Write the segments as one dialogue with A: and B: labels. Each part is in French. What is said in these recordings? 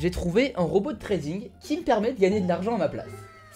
A: j'ai trouvé un robot de trading qui me permet de gagner de l'argent à ma place,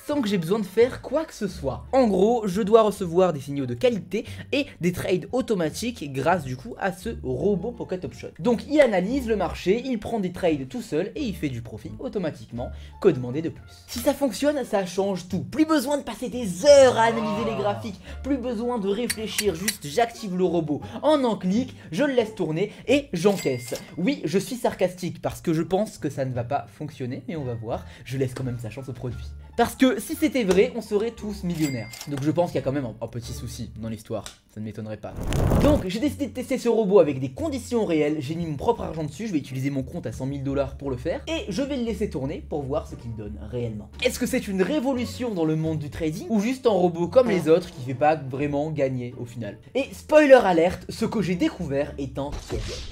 A: sans que j'ai besoin de faire quoi que ce soit. En gros, je dois recevoir des signaux de qualité et des trades automatiques grâce du coup à ce robot Pocket Option. Donc il analyse le marché, il prend des trades tout seul et il fait du profit automatiquement, que demander de plus. Si ça fonctionne, ça change tout. Plus besoin de passer des heures à analyser les graphiques, plus besoin de réfléchir, juste j'active le robot en un clic, je le laisse tourner et j'encaisse. Oui, je suis sarcastique parce que je pense que ça ne va pas fonctionner, mais on va voir, je laisse quand même sa chance au produit. Parce que si c'était vrai, on serait tous millionnaires. Donc je pense qu'il y a quand même un petit souci dans l'histoire, ça ne m'étonnerait pas. Donc j'ai décidé de tester ce robot avec des conditions réelles, j'ai mis mon propre argent dessus, je vais utiliser mon compte à 100 000 $ pour le faire, et je vais le laisser tourner pour voir ce qu'il donne réellement. Est-ce que c'est une révolution dans le monde du trading, ou juste un robot comme les autres qui fait pas vraiment gagner au final? Et spoiler alerte, ce que j'ai découvert est un piège.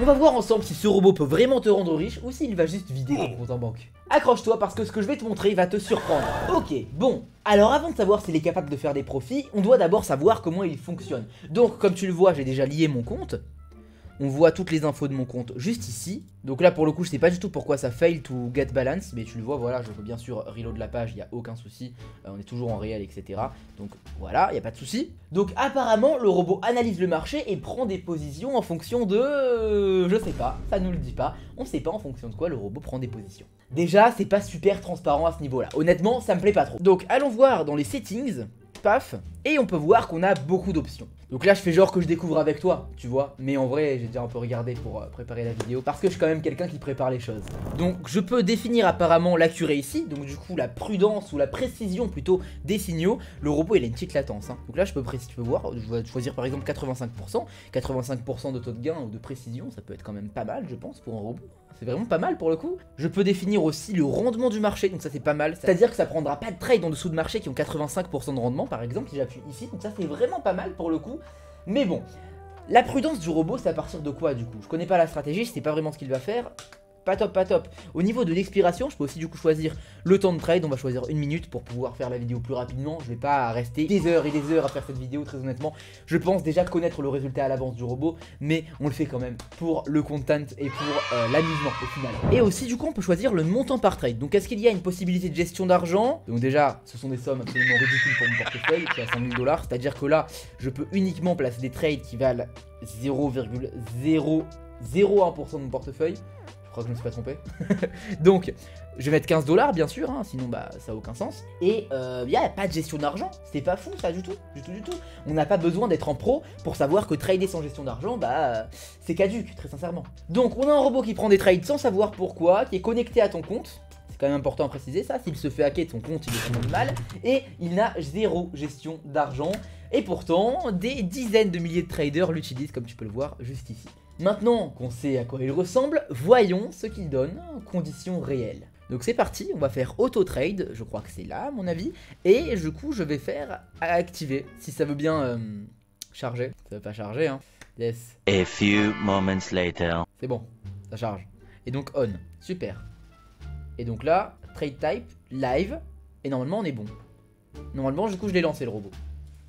A: On va voir ensemble si ce robot peut vraiment te rendre riche ou s'il va juste vider ton compte en banque. Accroche-toi parce que ce que je vais te montrer va te surprendre. Ok, bon, alors avant de savoir s'il est capable de faire des profits, on doit d'abord savoir comment il fonctionne. Donc comme tu le vois, j'ai déjà lié mon compte. On voit toutes les infos de mon compte juste ici. Donc là pour le coup je sais pas du tout pourquoi ça fail to get balance, mais tu le vois, voilà, je peux bien sûr reload la page, il n'y a aucun souci, on est toujours en réel, etc. Donc voilà, il n'y a pas de souci. Donc apparemment le robot analyse le marché et prend des positions en fonction de... je sais pas, ça nous le dit pas, on sait pas en fonction de quoi le robot prend des positions. Déjà c'est pas super transparent à ce niveau là, honnêtement ça me plaît pas trop. Donc allons voir dans les settings, paf, et on peut voir qu'on a beaucoup d'options. Donc là je fais genre que je découvre avec toi, tu vois, mais en vrai j'ai déjà un peu regardé pour préparer la vidéo, parce que je suis quand même quelqu'un qui prépare les choses. Donc je peux définir apparemment l'accuracy, donc du coup la prudence ou la précision plutôt des signaux. Le robot il a une petite latence, hein. Donc là je peux tu peux voir, je vais choisir par exemple 85%, 85% de taux de gain ou de précision, ça peut être quand même pas mal je pense pour un robot. C'est vraiment pas mal pour le coup. Je peux définir aussi le rendement du marché, donc ça c'est pas mal. C'est-à-dire que ça prendra pas de trade en dessous de marché qui ont 85% de rendement par exemple si j'appuie ici. Donc ça c'est vraiment pas mal pour le coup. Mais bon, la prudence du robot c'est à partir de quoi du coup? Je connais pas la stratégie, je sais pas vraiment ce qu'il va faire. Pas top, pas top. Au niveau de l'expiration, je peux aussi du coup choisir le temps de trade. On va choisir 1 minute pour pouvoir faire la vidéo plus rapidement. Je vais pas rester des heures et des heures à faire cette vidéo, très honnêtement. Je pense déjà connaître le résultat à l'avance du robot, mais on le fait quand même pour le content et pour l'amusement au final. Et aussi du coup on peut choisir le montant par trade. Donc est-ce qu'il y a une possibilité de gestion d'argent? Donc déjà ce sont des sommes absolument ridicules pour mon portefeuille qui est à 100 000 $. C'est-à-dire que là je peux uniquement placer des trades qui valent 0,001% de mon portefeuille. Je crois que je me suis pas trompé. Donc, je vais mettre 15 $ bien sûr, hein, sinon bah ça a aucun sens. Et il n'y a pas de gestion d'argent, c'est pas fou ça du tout. On n'a pas besoin d'être en pro pour savoir que trader sans gestion d'argent, bah c'est caduque, très sincèrement. Donc on a un robot qui prend des trades sans savoir pourquoi, qui est connecté à ton compte. C'est quand même important à préciser ça, s'il se fait hacker ton compte, il est quand même mal. Et il n'a zéro gestion d'argent. Et pourtant, des dizaines de milliers de traders l'utilisent comme tu peux le voir juste ici. Maintenant qu'on sait à quoi il ressemble, voyons ce qu'il donne en conditions réelles. Donc c'est parti, on va faire auto trade, je crois que c'est là à mon avis. Et du coup je vais faire activer, si ça veut bien charger. Ça veut pas charger hein, yes.
B: A few moments later.
A: C'est bon, ça charge. Et donc on, super. Et donc là, trade type, live, et normalement on est bon. Normalement du coup je l'ai lancé le robot.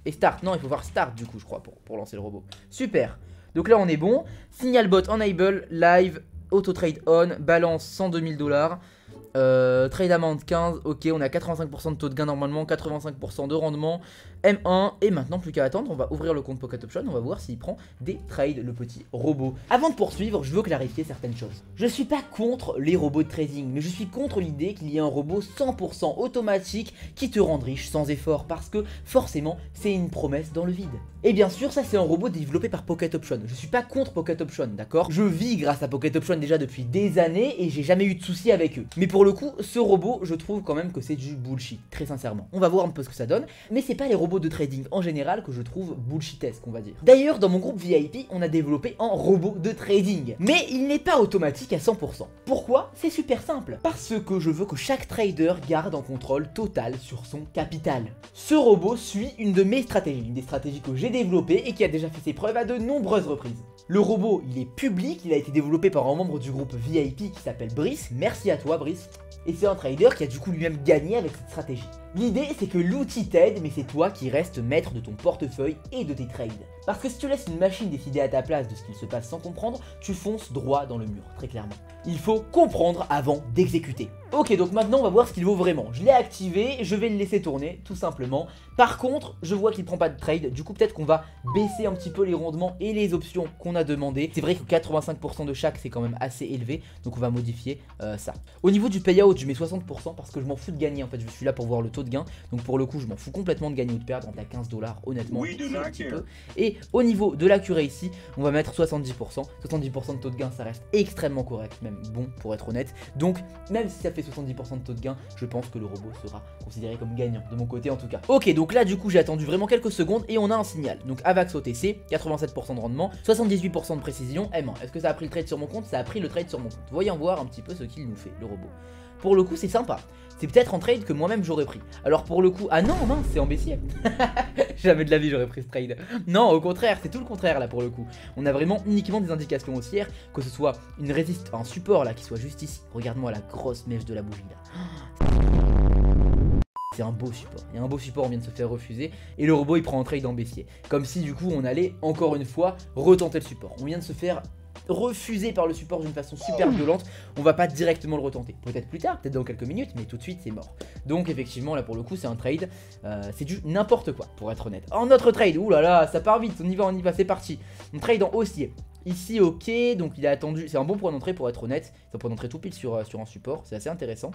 A: Et start, non il faut voir start du coup je crois pour lancer le robot. Super. Donc là on est bon, signal bot enable, live, auto trade on, balance 102 000 $, trade amount 15, ok on a 85% de taux de gain normalement, 85% de rendement, M1 et maintenant plus qu'à attendre, on va ouvrir le compte Pocket Option, on va voir s'il prend des trades le petit robot. Avant de poursuivre, je veux clarifier certaines choses. Je suis pas contre les robots de trading, mais je suis contre l'idée qu'il y ait un robot 100% automatique qui te rende riche sans effort parce que forcément c'est une promesse dans le vide. Et bien sûr ça c'est un robot développé par Pocket Option, je suis pas contre Pocket Option, d'accord? Je vis grâce à Pocket Option déjà depuis des années et j'ai jamais eu de soucis avec eux. Mais pour le coup, ce robot, je trouve quand même que c'est du bullshit, très sincèrement. On va voir un peu ce que ça donne, mais c'est pas les robots de trading en général que je trouve bullshitesque, on va dire. D'ailleurs, dans mon groupe VIP, on a développé un robot de trading, mais il n'est pas automatique à 100%. Pourquoi? C'est super simple. Parce que je veux que chaque trader garde un contrôle total sur son capital. Ce robot suit une de mes stratégies, une des stratégies que j'ai développées et qui a déjà fait ses preuves à de nombreuses reprises. Le robot, il est public, il a été développé par un membre du groupe VIP qui s'appelle Brice. Merci à toi, Brice. Et c'est un trader qui a du coup lui-même gagné avec cette stratégie. L'idée c'est que l'outil t'aide, mais c'est toi qui restes maître de ton portefeuille et de tes trades. Parce que si tu laisses une machine décider à ta place de ce qu'il se passe sans comprendre, tu fonces droit dans le mur, très clairement. Il faut comprendre avant d'exécuter. Ok, donc maintenant on va voir ce qu'il vaut vraiment. Je l'ai activé, je vais le laisser tourner, tout simplement. Par contre, je vois qu'il prend pas de trade, du coup peut-être qu'on va baisser un petit peu les rendements et les options qu'on a demandé. C'est vrai que 85% de chaque c'est quand même assez élevé, donc on va modifier ça. Au niveau du payout, je mets 60% parce que je m'en fous de gagner, en fait je suis là pour voir le taux de gain. Donc pour le coup je m'en fous complètement de gagner ou de perdre, on est à 15 $, honnêtement, un petit peu. Et au niveau de l'accuracy, on va mettre 70%. 70% de taux de gain ça reste extrêmement correct, même bon pour être honnête. Donc même si ça fait 70% de taux de gain, je pense que le robot sera considéré comme gagnant, de mon côté en tout cas. Ok, donc là du coup j'ai attendu vraiment quelques secondes et on a un signal. Donc Avax OTC, 87% de rendement, 78% de précision, M1. Est-ce que ça a pris le trade sur mon compte? Ça a pris le trade sur mon compte. Voyons voir un petit peu ce qu'il nous fait, le robot. Pour le coup c'est sympa. C'est peut-être un trade que moi-même j'aurais pris. Alors pour le coup, ah non mince, c'est en baissier. Jamais de la vie j'aurais pris ce trade. Non, au contraire, c'est tout le contraire là pour le coup. On a vraiment uniquement des indications haussières, que ce soit une résiste, un support là qui soit juste ici. Regarde-moi la grosse mèche de la bougie là. C'est un beau support. Il y a un beau support, on vient de se faire refuser. Et le robot il prend un trade en baissier. Comme si du coup on allait encore une fois retenter le support. On vient de se faire refusé par le support d'une façon super violente, on va pas directement le retenter. Peut-être plus tard, peut-être dans quelques minutes, mais tout de suite c'est mort. Donc effectivement là pour le coup c'est un trade, c'est du n'importe quoi pour être honnête. En notre trade, oulala, ça part vite, on y va, c'est parti. On trade en haussier. Ici ok, donc il a attendu, c'est un bon point d'entrée pour être honnête, c'est un point d'entrée tout pile sur un support, c'est assez intéressant.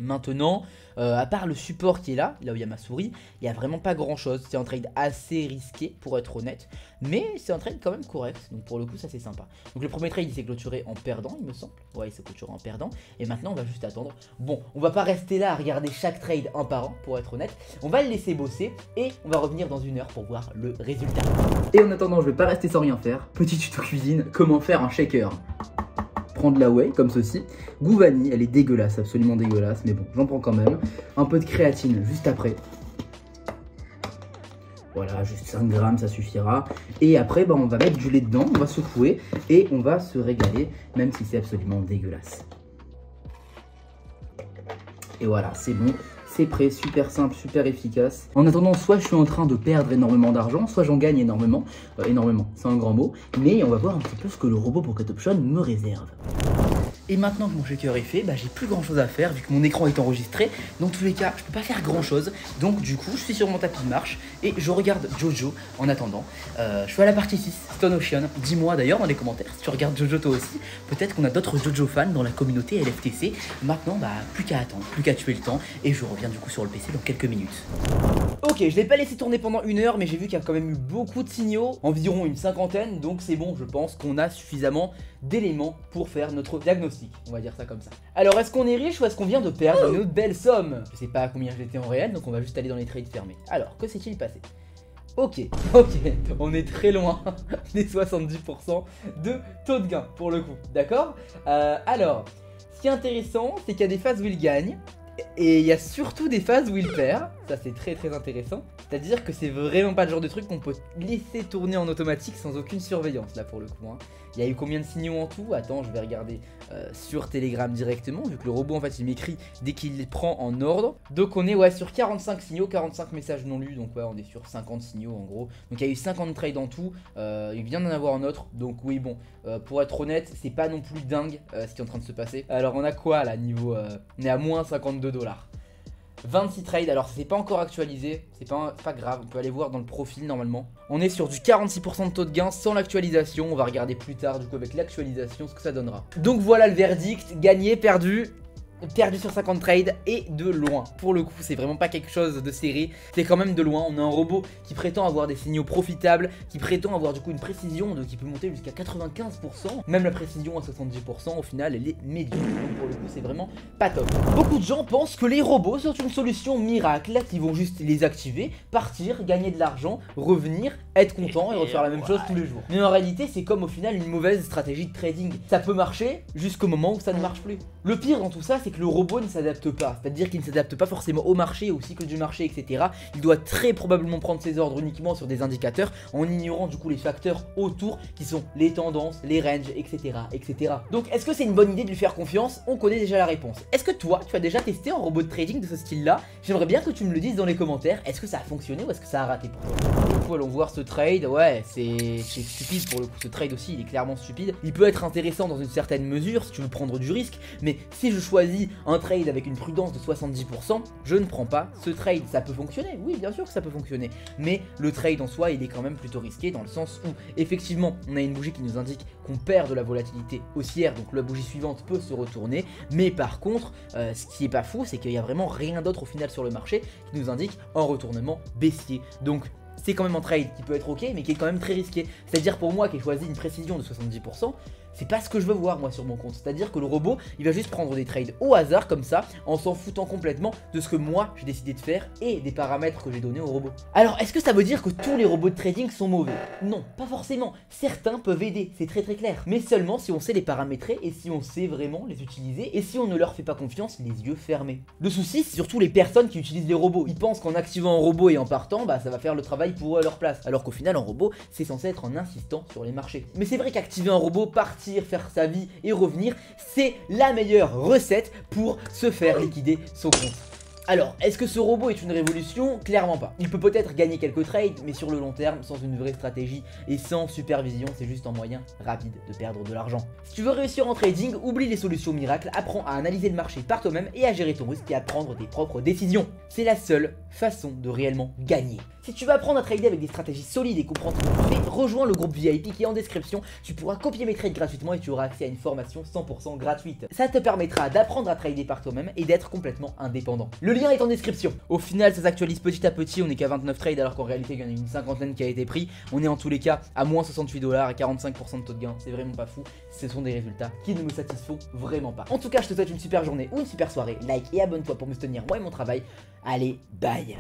A: Maintenant, à part le support qui est là où il y a ma souris, il n'y a vraiment pas grand chose. C'est un trade assez risqué pour être honnête, mais c'est un trade quand même correct, donc pour le coup ça c'est sympa. Donc le premier trade il s'est clôturé en perdant il me semble, ouais il s'est clôturé en perdant, et maintenant on va juste attendre. Bon, on va pas rester là à regarder chaque trade un par un pour être honnête, on va le laisser bosser et on va revenir dans 1 heure pour voir le résultat. Et en attendant je vais pas rester sans rien faire, petit tuto cuisine, comment faire un shaker. Prendre la whey comme ceci, goût vanille, elle est dégueulasse, absolument dégueulasse, mais bon, j'en prends quand même. Un peu de créatine juste après. Voilà, juste 5 grammes, ça suffira. Et après, bah, on va mettre du lait dedans, on va secouer et on va se régaler, même si c'est absolument dégueulasse. Et voilà, c'est bon. C'est prêt, super simple, super efficace. En attendant, soit je suis en train de perdre énormément d'argent, soit j'en gagne énormément. Énormément, c'est un grand mot. Mais on va voir un petit peu ce que le robot Pocket Option me réserve. Et maintenant que mon shaker est fait, bah, j'ai plus grand chose à faire vu que mon écran est enregistré. Dans tous les cas, je peux pas faire grand chose. Donc du coup, je suis sur mon tapis de marche et je regarde Jojo en attendant. Je suis à la partie 6, Stone Ocean. Dis-moi d'ailleurs dans les commentaires si tu regardes Jojo toi aussi. Peut-être qu'on a d'autres Jojo fans dans la communauté LFTC. Maintenant, bah plus qu'à attendre, plus qu'à tuer le temps. Et je reviens du coup sur le PC dans quelques minutes. Ok, je l'ai pas laissé tourner pendant 1 heure, mais j'ai vu qu'il y a quand même eu beaucoup de signaux, environ une cinquantaine, donc c'est bon, je pense qu'on a suffisamment d'éléments pour faire notre diagnostic, on va dire ça comme ça. Alors, est-ce qu'on est riche ou est-ce qu'on vient de perdre une belle somme? Je sais pas à combien j'étais en réel, donc on va juste aller dans les trades fermés. Alors, que s'est-il passé? Ok, on est très loin des 70% de taux de gain, pour le coup, d'accord? Alors, ce qui est intéressant, c'est qu'il y a des phases où il gagne, et il y a surtout des phases où il perd, ça c'est très intéressant. C'est-à-dire que c'est vraiment pas le genre de truc qu'on peut laisser tourner en automatique sans aucune surveillance là pour le coup. Il y a eu combien de signaux en tout? Attends, je vais regarder sur Telegram directement, vu que le robot en fait il m'écrit dès qu'il les prend en ordre. Donc on est sur 45 signaux, 45 messages non lus, donc ouais on est sur 50 signaux en gros. Donc il y a eu 50 trades en tout, il vient d'en avoir un autre, donc oui bon, pour être honnête, c'est pas non plus dingue ce qui est en train de se passer. Alors on a quoi là niveau, on est à moins 52 $. 26 trades, alors c'est pas encore actualisé, c'est pas grave, on peut aller voir dans le profil normalement. On est sur du 46% de taux de gain sans l'actualisation, on va regarder plus tard du coup avec l'actualisation ce que ça donnera. Donc voilà le verdict, gagné, perdu sur 50 trades et de loin. Pour le coup c'est vraiment pas quelque chose de serré, c'est quand même de loin. On a un robot qui prétend avoir des signaux profitables, qui prétend avoir du coup une précision qui peut monter jusqu'à 95%. Même la précision à 70% au final elle est médiocre, donc pour le coup c'est vraiment pas top. Beaucoup de gens pensent que les robots sont une solution miracle, qui vont juste les activer, partir, gagner de l'argent, revenir, être content et refaire la même chose tous les jours. Mais en réalité c'est comme au final une mauvaise stratégie de trading. Ça peut marcher jusqu'au moment où ça ne marche plus. Le pire dans tout ça c'est que le robot ne s'adapte pas, c'est-à-dire qu'il ne s'adapte pas forcément au marché, au cycle du marché, etc. Il doit très probablement prendre ses ordres uniquement sur des indicateurs en ignorant du coup les facteurs autour qui sont les tendances, les ranges, etc. etc. Donc est-ce que c'est une bonne idée de lui faire confiance? On connaît déjà la réponse. Est-ce que toi, tu as déjà testé un robot de trading de ce style-là? J'aimerais bien que tu me le dises dans les commentaires. Est-ce que ça a fonctionné ou est-ce que ça a raté pour toi? Du coup, allons voir ce trade. Ouais, c'est stupide pour le coup. Ce trade aussi, il est clairement stupide. Il peut être intéressant dans une certaine mesure si tu veux prendre du risque, mais si je choisis un trade avec une prudence de 70%, je ne prends pas ce trade. Ça peut fonctionner, oui, bien sûr que ça peut fonctionner, mais le trade en soi, il est quand même plutôt risqué dans le sens où effectivement, on a une bougie qui nous indique qu'on perd de la volatilité haussière, donc la bougie suivante peut se retourner, mais par contre, ce qui est pas fou, c'est qu'il y a vraiment rien d'autre au final sur le marché qui nous indique un retournement baissier. Donc c'est quand même un trade qui peut être ok, mais qui est quand même très risqué. C'est-à-dire pour moi qui ai choisi une précision de 70%, c'est pas ce que je veux voir moi sur mon compte. C'est-à-dire que le robot, il va juste prendre des trades au hasard comme ça, en s'en foutant complètement de ce que moi j'ai décidé de faire et des paramètres que j'ai donnés au robot. Alors est-ce que ça veut dire que tous les robots de trading sont mauvais? Non, pas forcément. Certains peuvent aider, c'est très clair. Mais seulement si on sait les paramétrer et si on sait vraiment les utiliser et si on ne leur fait pas confiance les yeux fermés. Le souci, c'est surtout les personnes qui utilisent les robots. Ils pensent qu'en activant un robot et en partant, bah ça va faire le travail pour eux à leur place. Alors qu'au final, un robot, c'est censé être en insistant sur les marchés. Mais c'est vrai qu'activer un robot, partir, faire sa vie et revenir, c'est la meilleure recette pour se faire liquider son compte. Alors, est-ce que ce robot est une révolution? Clairement pas. Il peut peut-être gagner quelques trades, mais sur le long terme, sans une vraie stratégie et sans supervision, c'est juste un moyen rapide de perdre de l'argent. Si tu veux réussir en trading, oublie les solutions miracles, apprends à analyser le marché par toi-même et à gérer ton risque et à prendre tes propres décisions. C'est la seule façon de réellement gagner. Si tu veux apprendre à trader avec des stratégies solides et comprendre ce que tu fais, rejoins le groupe VIP qui est en description. Tu pourras copier mes trades gratuitement et tu auras accès à une formation 100% gratuite. Ça te permettra d'apprendre à trader par toi-même et d'être complètement indépendant. Le lien est en description. Au final, ça s'actualise petit à petit. On est qu'à 29 trades alors qu'en réalité, il y en a une cinquantaine qui a été pris. On est en tous les cas à moins 68 $ et 45% de taux de gain. C'est vraiment pas fou. Ce sont des résultats qui ne me satisfont vraiment pas. En tout cas, je te souhaite une super journée ou une super soirée. Like et abonne-toi pour me soutenir moi et mon travail. Allez, bye.